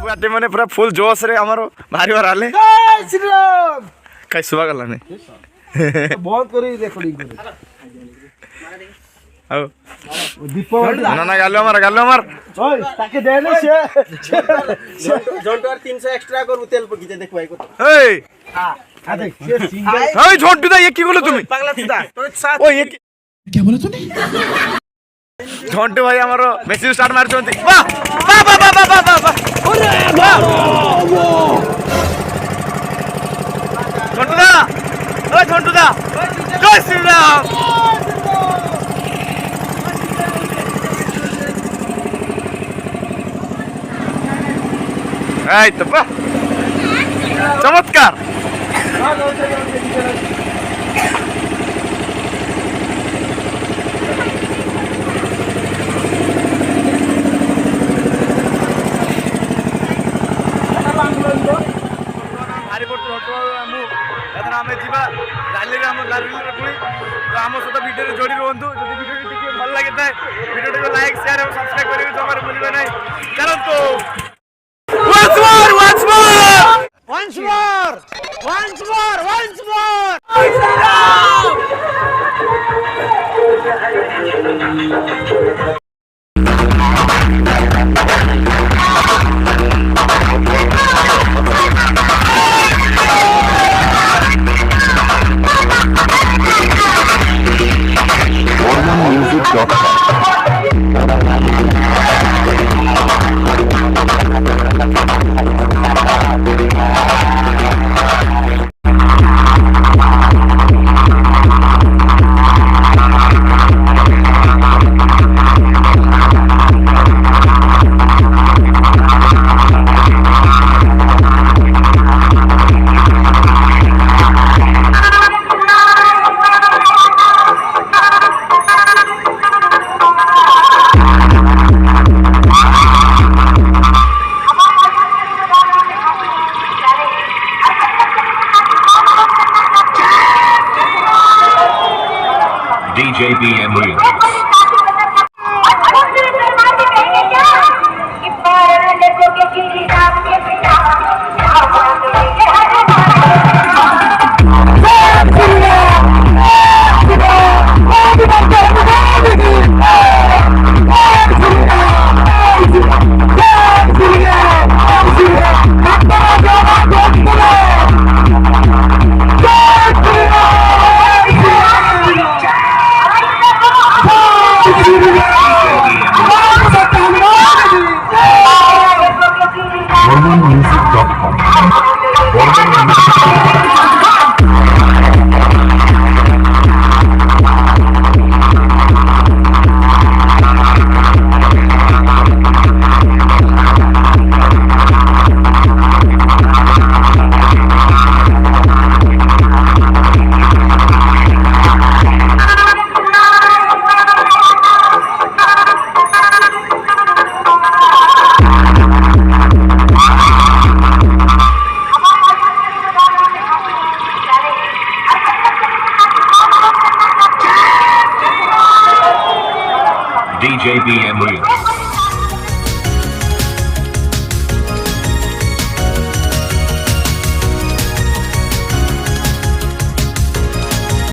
Party माने पूरा full जोश रे हमारो भारी बार आले जय श्री राम कई सुबह गला ने बहुत करी रेकॉर्डिंग करे आओ दीपावली ना गालो हमार ओए ताके दे ने से जंटोर 300 एक्स्ट्रा कर तेल पकीते देख भाई को ए हां आ देख ये सिंगल ओए झोंटू दा ये की बोलो तुम पागला तुदा तो साथ ओ ये क्या बोला तूने झोंटू भाई हमारो मैसेज स्टार्ट मार चोंती वाह वाह वाह वाह वाह वाह वाह अरे वाह झोंटू दा जय श्री राम এই তো বাহ চমৎকার ଆମେ ଯିବା ରାଲିରେ ଆମ ରାଲିରେ ପୁଣି ତ ଆମ ସହିତ ଭିଡ଼ିଓରେ ଯୋଡ଼ି ରୁହନ୍ତୁ ଯଦି ଭିଡ଼ିଓଟି ଟିକେ ଭଲ ଲାଗିଥାଏ ଭିଡ଼ିଓଟିକୁ ଲାଇକ୍ ସେୟାର ଏବଂ ସବସ୍କ୍ରାଇବ୍ କରିବାକୁ ଜମାରୁ ଭୁଲିବେ ନାହିଁ ଚାଲନ୍ତୁ once more DJBM Remix. DJBM Remix.